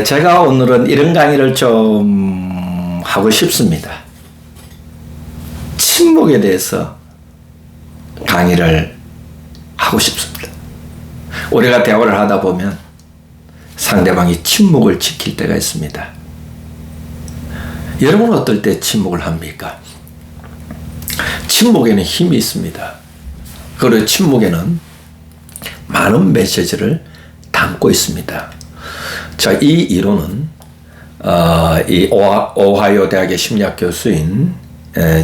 제가 오늘은 이런 강의를 좀 하고 싶습니다. 침묵에 대해서 강의를 하고 싶습니다. 우리가 대화를 하다 보면 상대방이 침묵을 지킬 때가 있습니다. 여러분은 어떨 때 침묵을 합니까? 침묵에는 힘이 있습니다. 그리고 침묵에는 많은 메시지를 담고 있습니다. 자, 이 이론은 이 오하이오 대학의 심리학 교수인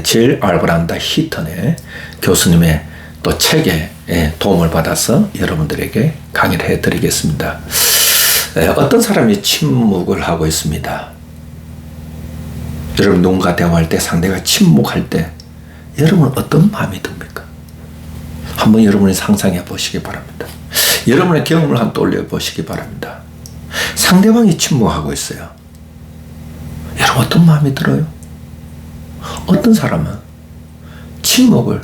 질 알브란다 히턴의 교수님의 또 책에 도움을 받아서 여러분들에게 강의를 해드리겠습니다. 어떤 사람이 침묵을 하고 있습니다. 여러분 누군가 대화할 때 상대가 침묵할 때 여러분 어떤 마음이 듭니까? 한번 여러분이 상상해 보시기 바랍니다. 여러분의 경험을 한번 떠올려 보시기 바랍니다. 상대방이 침묵하고 있어요. 여러분 어떤 마음이 들어요? 어떤 사람은 침묵을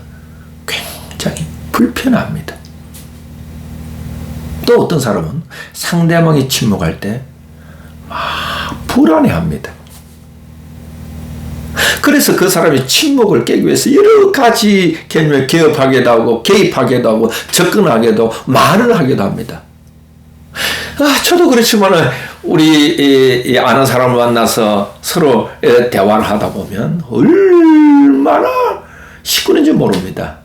굉장히 불편합니다. 또 어떤 사람은 상대방이 침묵할 때 막 불안해합니다. 그래서 그 사람이 침묵을 깨기 위해서 여러 가지 개념을 개업하기도 하고 개입하기도 하고 접근하기도 하고 말을 하기도 합니다. 저도 그렇지만 우리 아는 사람을 만나서 서로 대화를 하다 보면 얼마나 시끄러운지 모릅니다.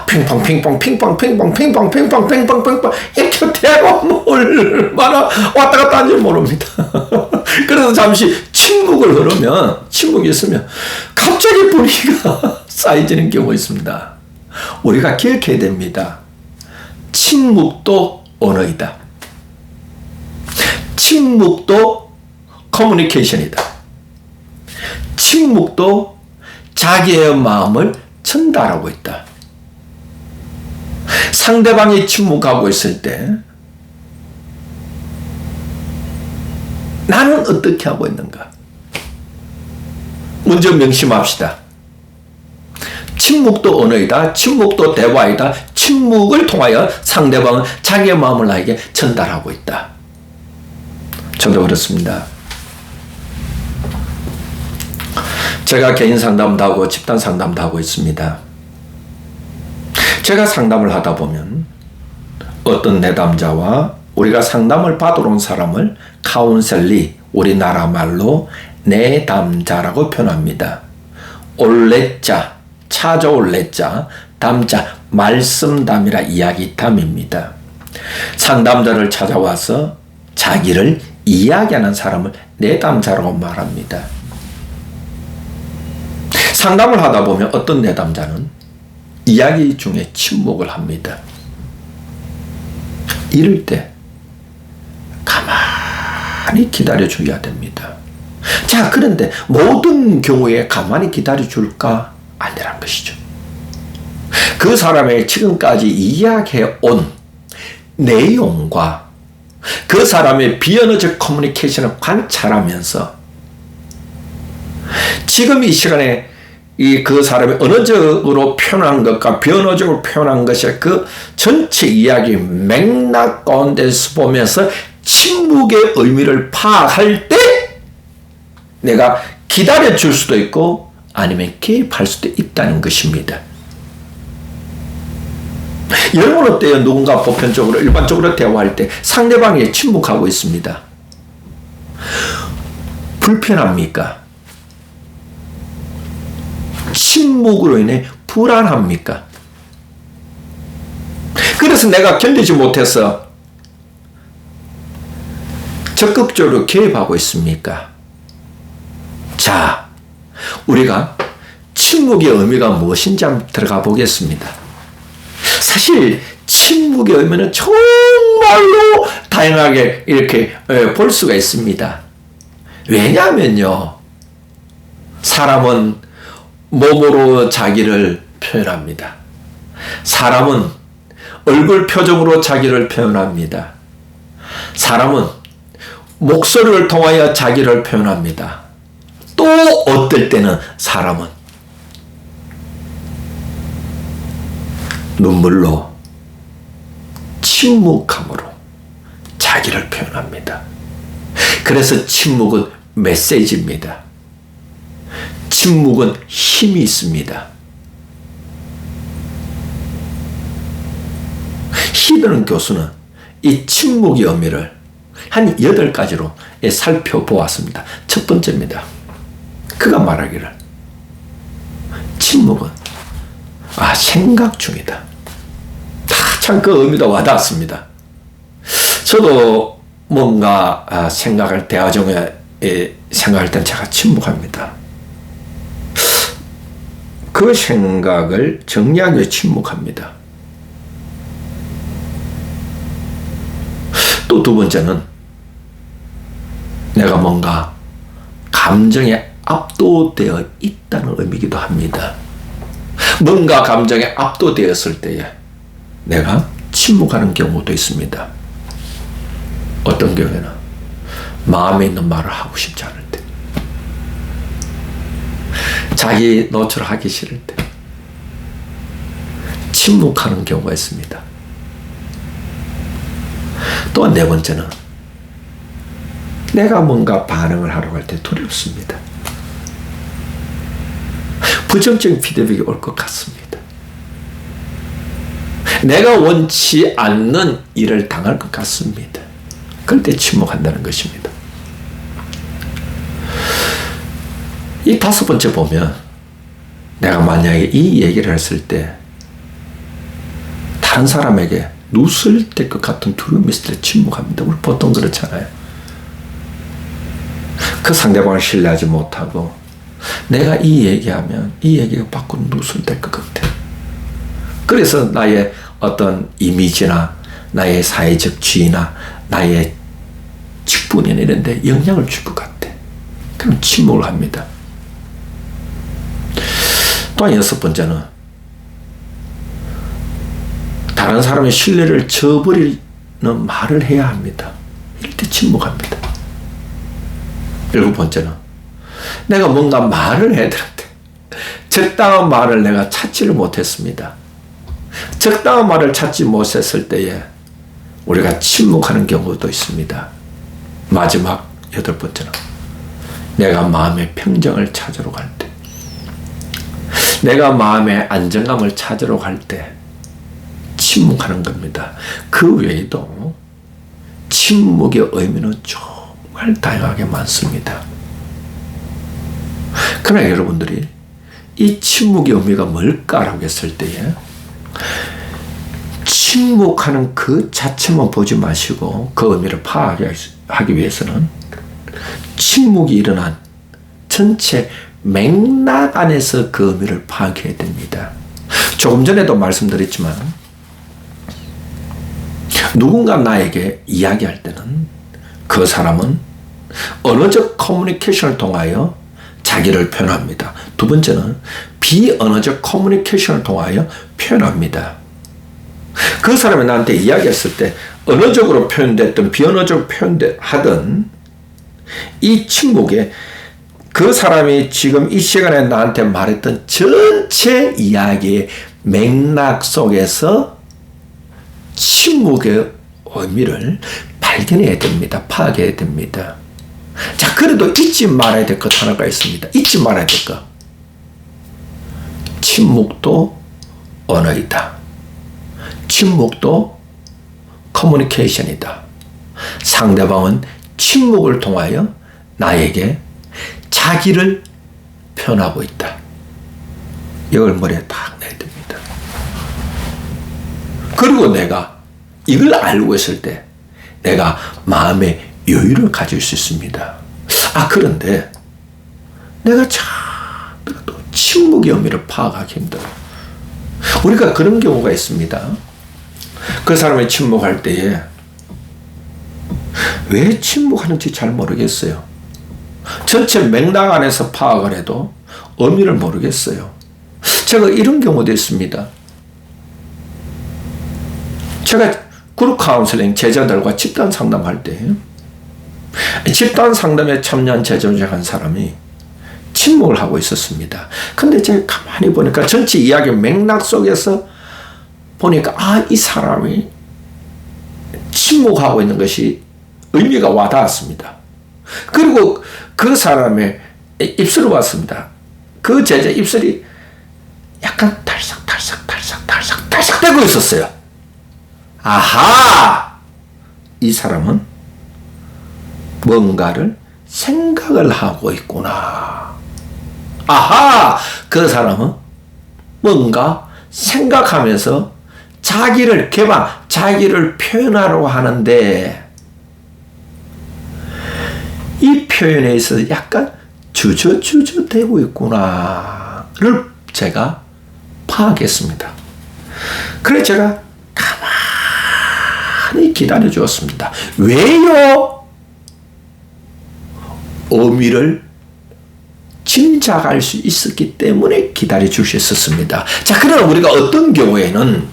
핑퐁 핑퐁 핑퐁 핑퐁 핑퐁 핑퐁 핑퐁 핑퐁 이렇게 대고 얼마나 왔다 갔다 하는지 모릅니다. 그래서 잠시 침묵을 흐르면 침묵이 있으면 갑자기 분위기가 쌓여지는 경우가 있습니다. 우리가 기억해야 됩니다. 침묵도 언어이다. 침묵도 커뮤니케이션이다. 침묵도 자기의 마음을 전달하고 있다. 상대방이 침묵하고 있을 때 나는 어떻게 하고 있는가? 먼저 명심합시다. 침묵도 언어이다. 침묵도 대화이다. 침묵을 통하여 상대방은 자기의 마음을 나에게 전달하고 있다. 저도 그렇습니다. 제가 개인 상담도 하고 집단 상담도 하고 있습니다. 제가 상담을 하다 보면 어떤 내담자와 우리가 상담을 받으러 온 사람을 카운셀리, 우리나라 말로 내담자라고 표현합니다. 올레자, 찾아올 레자, 담자, 말씀담이라 이야기담입니다. 상담자를 찾아와서 자기를 이야기하는 사람을 내담자라고 말합니다. 상담을 하다 보면 어떤 내담자는 이야기 중에 침묵을 합니다. 이럴 때 가만히 기다려줘야 됩니다. 자, 그런데 모든 경우에 가만히 기다려줄까? 아니란 것이죠. 그 사람의 지금까지 이야기해온 내용과 그 사람의 비언어적 커뮤니케이션을 관찰하면서 지금 이 시간에 그 사람이 언어적으로 표현한 것과 비언어적으로 표현한 것의 그 전체 이야기 맥락 가운데서 보면서 침묵의 의미를 파악할 때 내가 기다려줄 수도 있고 아니면 개입할 수도 있다는 것입니다. 여러분 어때요? 누군가 보편적으로 일반적으로 대화할 때 상대방이 침묵하고 있습니다. 불편합니까? 침묵으로 인해 불안합니까? 그래서 내가 견디지 못해서 적극적으로 개입하고 있습니까? 자, 우리가 침묵의 의미가 무엇인지 한번 들어가 보겠습니다. 사실 침묵의 의미는 정말로 다양하게 이렇게 볼 수가 있습니다. 왜냐하면요, 사람은 몸으로 자기를 표현합니다. 사람은 얼굴 표정으로 자기를 표현합니다. 사람은 목소리를 통하여 자기를 표현합니다. 또 어떨 때는 사람은 눈물로 침묵함으로 자기를 표현합니다. 그래서 침묵은 메시지입니다. 침묵은 힘이 있습니다. 히드는 교수는 이 침묵의 의미를 한 8가지로 살펴보았습니다. 첫 번째입니다. 그가 말하기를 침묵은 생각 중이다. 참 그 의미도 와닿았습니다. 저도 뭔가 생각할 대화 중에 생각할 땐 제가 침묵합니다. 그 생각을 정리하기 위해 침묵합니다. 또 두 번째는 내가 뭔가 감정에 압도되어 있다는 의미이기도 합니다. 뭔가 감정에 압도되었을 때에 내가 침묵하는 경우도 있습니다. 어떤 경우에는 마음에 있는 말을 하고 싶지 않을 때, 자기 노출하기 싫을 때 침묵하는 경우가 있습니다. 또 네 번째는 내가 뭔가 반응을 하려고 할 때 두렵습니다. 부정적인 피드백이 올 것 같습니다. 내가 원치 않는 일을 당할 것 같습니다. 그럴 때 침묵한다는 것입니다. 이 5번째 보면 내가 만약에 이 얘기를 했을 때 다른 사람에게 누설 될 것 같은 두려움이 있을 때 침묵합니다. 우리 보통 그렇잖아요. 그 상대방을 신뢰하지 못하고 내가 이 얘기하면 이 얘기가 밖으로 누설될 것 같아. 그래서 나의 어떤 이미지나 나의 사회적 지위나 나의 직분이나 이런 데 영향을 줄 것 같아. 그럼 침묵을 합니다. 또한 6번째는 다른 사람의 신뢰를 저버리는 말을 해야 합니다. 이럴 때 침묵합니다. 7번째는 내가 뭔가 말을 해야 되는데 적당한 말을 내가 찾지를 못했습니다. 적당한 말을 찾지 못했을 때에 우리가 침묵하는 경우도 있습니다. 마지막 8번째는 내가 마음의 평정을 찾으러 갈 때, 내가 마음의 안정감을 찾으러 갈 때 침묵하는 겁니다. 그 외에도 침묵의 의미는 정말 다양하게 많습니다. 그러나 여러분들이 이 침묵의 의미가 뭘까라고 했을 때에 침묵하는 그 자체만 보지 마시고 그 의미를 파악하기 위해서는 침묵이 일어난 전체 맥락 안에서 그 의미를 파악해야 됩니다. 조금 전에도 말씀드렸지만 누군가 나에게 이야기할 때는 그 사람은 언어적 커뮤니케이션을 통하여 자기를 표현합니다. 두 번째는 비언어적 커뮤니케이션을 통하여 표현합니다. 그 사람이 나한테 이야기했을 때 언어적으로 표현됐든 비언어적으로 표현하든 이 침묵에 그 사람이 지금 이 시간에 나한테 말했던 전체 이야기의 맥락 속에서 침묵의 의미를 발견해야 됩니다. 파악해야 됩니다. 자, 그래도 잊지 말아야 될 것 하나가 있습니다. 잊지 말아야 될 것. 침묵도 언어이다. 침묵도 커뮤니케이션이다. 상대방은 침묵을 통하여 나에게 자기를 표현하고 있다. 이걸 머리에 딱 내야 됩니다. 그리고 내가 이걸 알고 있을 때 내가 마음의 여유를 가질 수 있습니다. 그런데 내가 또 침묵의 의미를 파악하기 힘들어요. 우리가 그런 경우가 있습니다. 그 사람이 침묵할 때에 왜 침묵하는지 잘 모르겠어요. 전체 맥락 안에서 파악을 해도 의미를 모르겠어요. 제가 이런 경우도 있습니다. 제가 그룹 카운슬링 제자들과 집단 상담할 때 집단 상담에 참여한 제자 중 한 사람이 침묵을 하고 있었습니다. 근데 제가 가만히 보니까 전체 이야기 맥락 속에서 보니까 이 사람이 침묵하고 있는 것이 의미가 와닿았습니다. 그리고 그 사람의 입술을 봤습니다. 그 제자 입술이 약간 탈싹 되고 있었어요. 아하! 이 사람은 뭔가를 생각을 하고 있구나. 아하! 그 사람은 뭔가 생각하면서 자기를 자기를 표현하려고 하는데 이 표현에 있어서 약간 주저주저 되고 있구나를 제가 파악했습니다. 그래서 제가 가만히 기다려 주었습니다. 왜요? 의미를 짐작할 수 있었기 때문에 기다려 주셨습니다. 자, 그러나 우리가 어떤 경우에는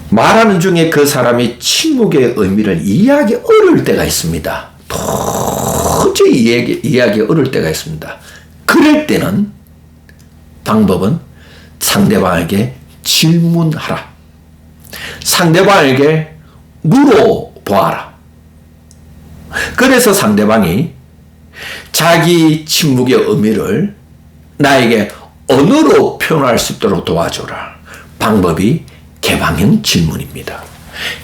말하는 중에 그 사람이 침묵의 의미를 이해하기 어려울 때가 있습니다. 도저히 이해하기 어려울 때가 있습니다. 그럴 때는 방법은 상대방에게 질문하라. 상대방에게 물어보아라. 그래서 상대방이 자기 침묵의 의미를 나에게 언어로 표현할 수 있도록 도와줘라. 방법이 개방형 질문입니다.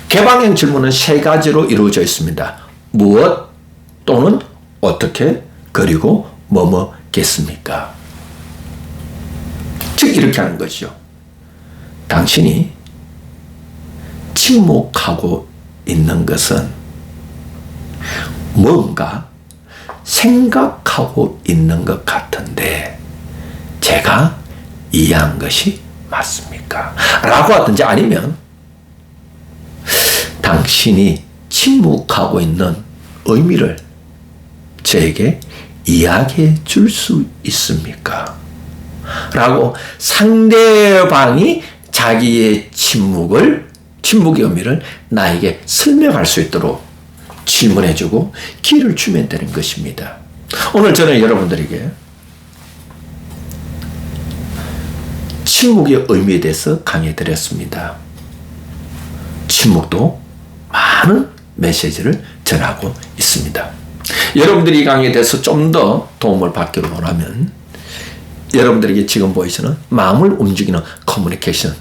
개방형 질문은 세 가지로 이루어져 있습니다. 무엇 또는 어떻게 그리고 뭐뭐겠습니까? 즉 이렇게 하는 것이죠. 당신이 침묵하고 있는 것은 뭔가 생각하고 있는 것 같은데 제가 이해한 것이 맞습니까? 라고 하든지 아니면 당신이 침묵하고 있는 의미를 저에게 이야기해 줄 수 있습니까? 라고 상대방이 자기의 침묵의 의미를 나에게 설명할 수 있도록 질문해주고 기회를 주면 되는 것입니다. 오늘 저는 여러분들에게 침묵의 의미에 대해서 강의해 드렸습니다. 침묵도 많은 메시지를 전하고 있습니다. 여러분들이 이 강의에 대해서 좀 더 도움을 받기를 원하면 여러분들에게 지금 보이시는 마음을 움직이는 커뮤니케이션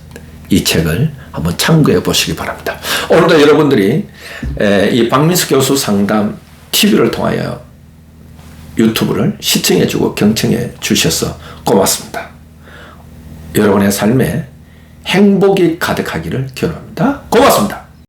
이 책을 한번 참고해 보시기 바랍니다. 오늘도 여러분들이 이 박민수 교수 상담 TV를 통하여 유튜브를 시청해 주고 경청해 주셔서 고맙습니다. 여러분의 삶에 행복이 가득하기를 기원합니다. 고맙습니다.